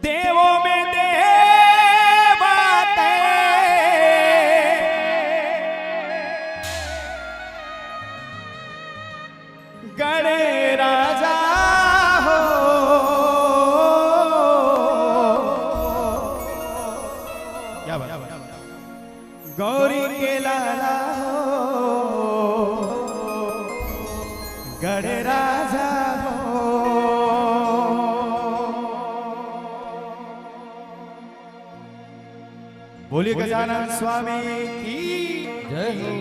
देवों में देवते गण राजा हो, क्या बात, गौरी के लाला हो, गण राजा हो। बोलिए गजानन स्वामी की जय हो।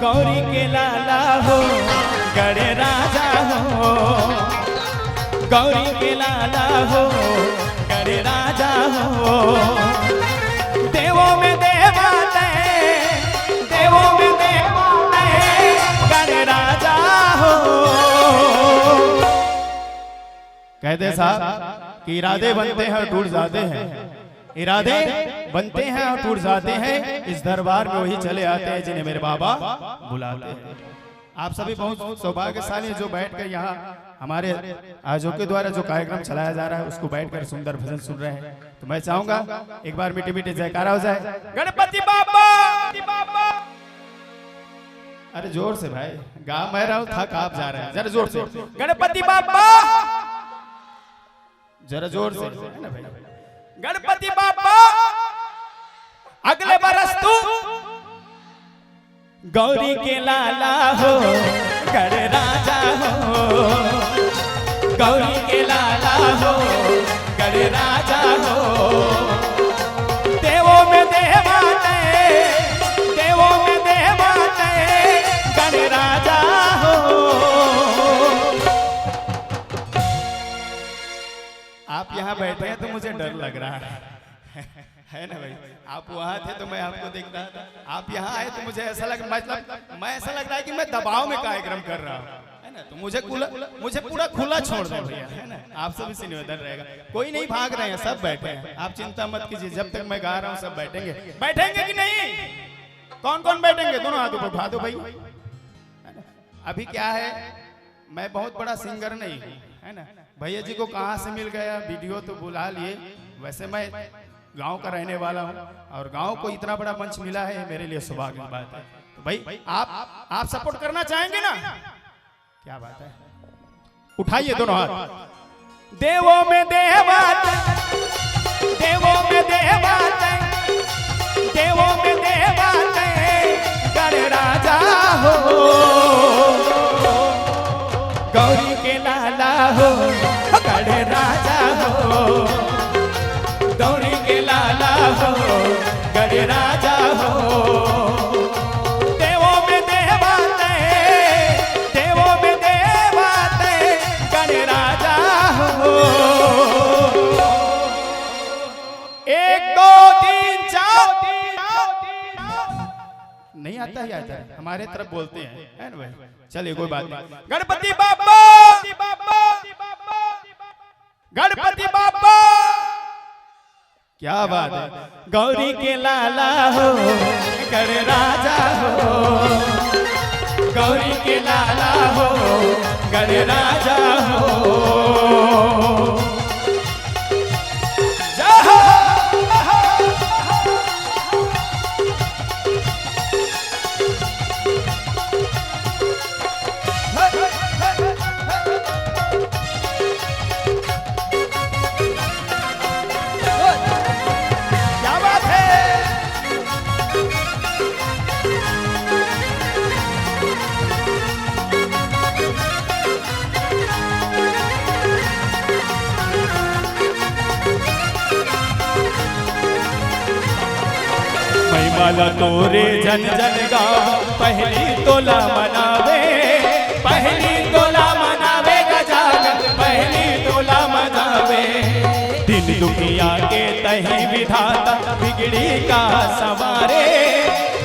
गौरी के लाला हो, गण राजा हो, गौरी के लाला हो, गण राजा हो। देवों में देवते, देवों में देवते गण राजा हो। कहते साहब कि इरादे बनते हैं और टूट जाते हैं, इरादे बनते हैं और टूट जाते हैं। इस दरबार में वही चले आते हैं जिन्हें मेरे बाबा बुलाते हैं। आप सभी बहुत सौभाग्यशाली जो बैठकर यहाँ हमारे आयोजकों के द्वारा जो कार्यक्रम चलाया जा रहा है उसको बैठकर सुंदर भजन सुन रहे हैं। तो मैं चाहूंगा एक बार मीठे मीठे जयकारा हो जाए, गणपति बाबा। अरे जोर से भाई, गा मैं रहा हूँ, थक आप जा रहे हैं, जरा जोर से गणपति बाबा, जरा जोर से ना भाई। गणपति बाबा अगले बरस तू गौरी के लाला हो, गण राजा हो, गौरी के लाला हो, गण राजा हो। देवों में देवते, देवों में देवते गण राजा हो। आप यहाँ बैठे हैं तो मुझे डर लग रहा है ना भाई। आप वहाँ थे तो मैं आपको देख रहा था, आप यहाँ आए तो मुझे ऐसा लग, मतलब मैं ऐसा लग रहा है कि मैं दबाव में कार्यक्रम कर रहा हूँ, है ना। तो मुझे पूरा खुला छोड़ दो भैया, है ना। आप सभी से निवेदन रहेगा, कोई नहीं भाग रहे हैं, सब बैठे हैं, आप चिंता मत कीजिए। जब तक मैं गा रहा हूँ सब बैठेंगे। बैठेंगे कि नहीं? कौन कौन बैठेंगे? दोनों हाथों को उठा दो भाई। अभी क्या है, मैं बहुत बड़ा सिंगर नहीं हूँ, है ना। भैया जी को कहाँ से मिल गया वीडियो तो बुला लिए। वैसे मैं गांव का रहने वाला हूं और गांव को इतना बड़ा मंच मिला है, मेरे लिए सौभाग्य की बात है। तो भाई आप सपोर्ट करना चाहेंगे ना? क्या बात है, उठाइए दोनों हाथ। देवों में देवते, देवों में देवते, देवों में देवते गण राजा हो, गौरी के लाला हो, गण राजा हो, गौरी के लाला हो, गण राजा हो। देवों में देवते, देवों में देवते गण राजा हो। 1 2 3 4 नहीं आता ही आता है, हमारे तरफ बोलते हैं, है ना भाई। चलिए कोई बात नहीं। गणपति बाबा, गणपति बाबा, क्या बात है। गौरी के लाला हो, गण राजा हो, गौरी के लाला हो, गण राजा हो। महिमाला तोरे जन जन गाव पहली तोला मनावे, पहली तोला मनावे गजानन पहली तोला मनावे। दिन दुखिया के तही विधाता बिगड़ी का सवारे,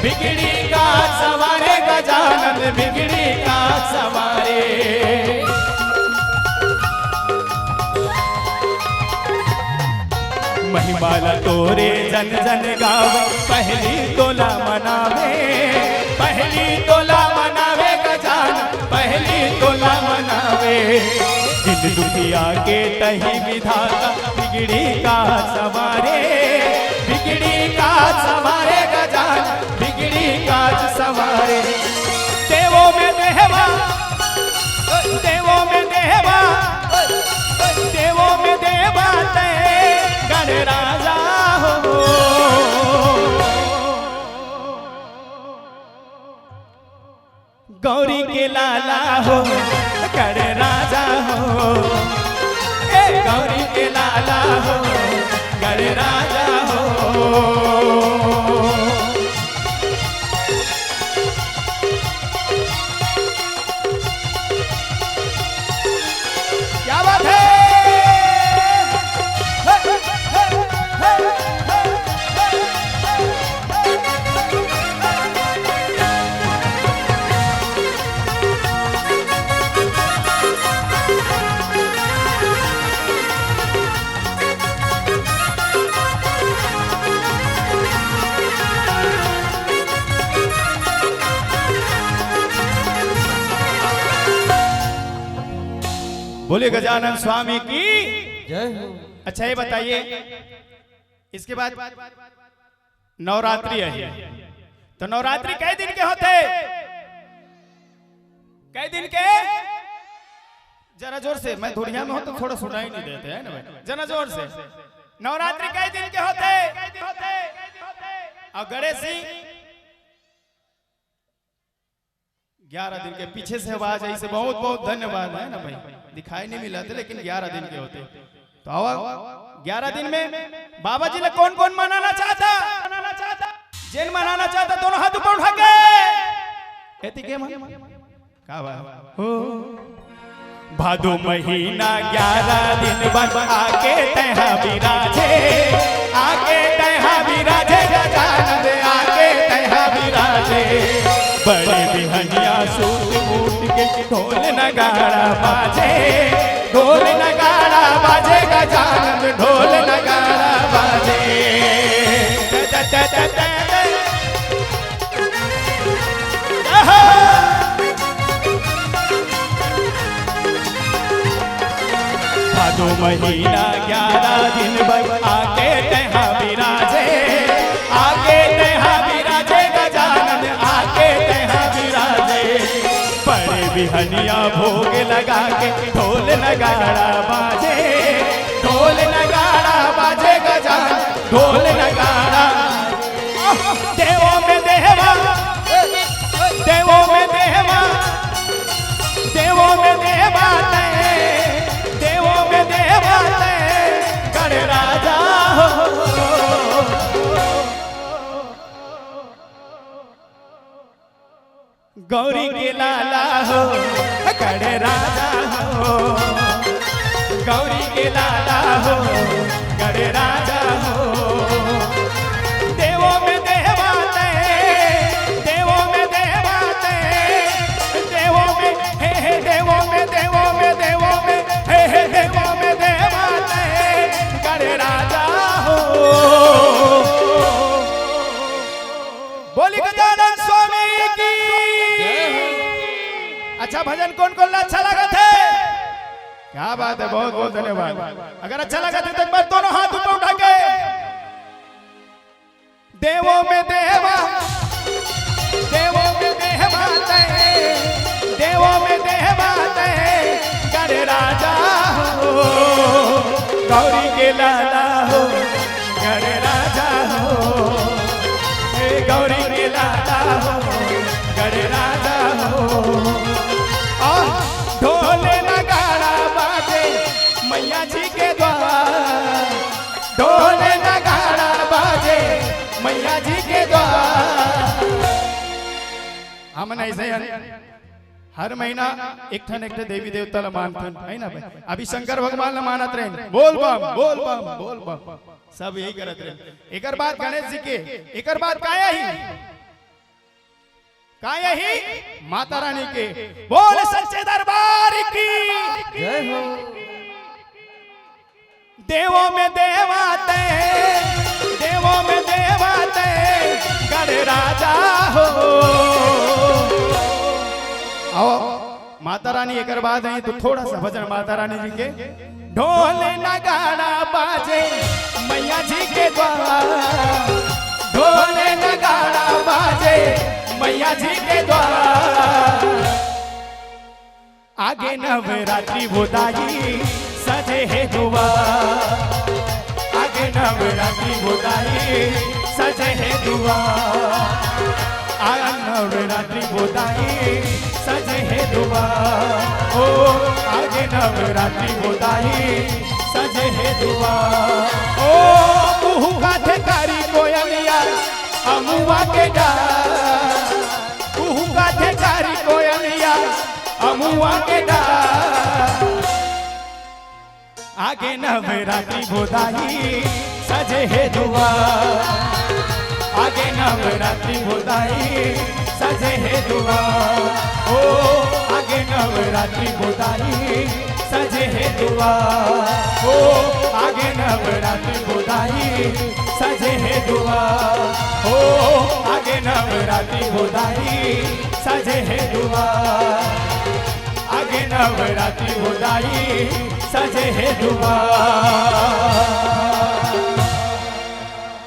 बिगड़ी का सवारे गजानन बिगड़ी का सवारे। महिमाला तोरे जन जन गाव पहली तोला मनावे, पहली तोला मनावे गजानन पहली तोला मनावे। दिन दुखिया के तही विधाता बिगड़ी का सवारे, बिगड़ी का सवारे गजानन बिगड़ी का सवारे। देवों में देवा, देवों में देवा, देवों में देवा गण राजा हो। गौरी के लाला हो गण राजा हो, ए गौरी के लाला हो गण राजा हो। क्या बात है। बोले गजानन स्वामी की जय हो। अच्छा ये बताइए, इसके बाद नवरात्रि है, तो नवरात्रि कई दिन के होते? कई दिन के? जरा जोर से, मैं धुरिया में हूं तो थोड़ा सुनाई नहीं देते है ना भाई, जरा जोर से। नवरात्रि कई दिन के होते? और गणेश जी 11 दिन के। पीछे से आवाज आई से बहुत बहुत धन्यवाद है ना भाई, दिखाई नहीं मिला था लेकिन 11 दिन के होते। तो आवा 11 दिन में बाबा जी ने कौन कौन मनाना चाहता? जिन मनाना चाहता दोनों हाथ ऊपर उठा के एती के का बात हो। भादो महीना 11 दिन बन आके तहा विराजे, आके तहा विराजे गजानन आके तहा विराजे। बड़े बिहनिया सूट मूट के ढोल नगाड़ा बाजे, ढोल नगाड़ा बाजे गजानन ढोल नगाड़ा बाजे। भादो महीना 11 दिन बन आके तहा विराजे, आके तहा विराजे गजानन आके तहा विराजे। बड़े बिहनिया भोग लगा के ढोल नगाड़ा बाजे, ढोल नगाड़ा बाजे गजानन ढोल नगाड़ा। देवों में देवा, देवों में देवा, देवों में देवा, देवों में देवा गण राजा हो। गौरी के लाला हो गण राजा हो, गौरी के लाला हो गण राजा हो। देवों में देवा, देवों में देवा, देवों में हे देवों में, देवों में, देवों में हे देवों में देवा गण राजा हो। बोली गजानन स्वामी की। अच्छा भजन कौन कौन अच्छा लगा थे? क्या बात है, बहुत बहुत धन्यवाद। अगर अच्छा लगा था तो एक बार दोनों हाथ ऊपर उठा के। देवों में देवा, देवों में देवा, देवों में देवा गण राजा हो। गौरी के लाला हो गण राजा हो, गौरी के लाला हो गण राजा हो। और ढोल नगाड़ा बाजे मैया जी के द्वार, ढोल नगाड़ा बाजे मैया जी के द्वार। हमने ऐसे हर महीना एक देवी देवता ला मानथन है ना भाई। अभी शंकर भगवान ला मानत रहे, बोल बम बोल बम बोल बम, सब यही करत रहे। एकर बाद गणेश जी के, एकर बाद काया ही माता रानी के। बोल सच्चे दरबार की जय हो। देवों में देवाते, देवों में देवाते, गण राजा हो। आओ माता रानी एक बाद आई तो थोड़ा सा भजन माता रानी जी के। ढोल नगाड़ा बाजे मैया जी के द्वार, ढोल नगाड़ा बाजे मैया जी के द्वार। आगे नवरात्रि बोदाई सजे है दुआर, आगे नवरात्रि बोदाई सजे है दुआर, आगे नवरात्रि बोदाई सजे है दुआर। ओ आगे नवरात्रि बोदाई सजे है दुआर। ओ मुहु गाथे कारी कोयलिया अमुआ के डार, मुहु गाथे कारी कोयलिया अमुआ के डार। आगे नवरात्रि बोदाई सजे है दुआर, आगे नवरात्रि बोदाई सजे है दुआर। ओ आगे नवरात्रि बोदाई सजे है दुआर। ओ आगे नवरात्रि बोदाई सजे है दुआर। ओ आगे नवरात्रि बोदाई सजे है दुआर, आगे नवरात्रि बोदाई सजे है दुआर।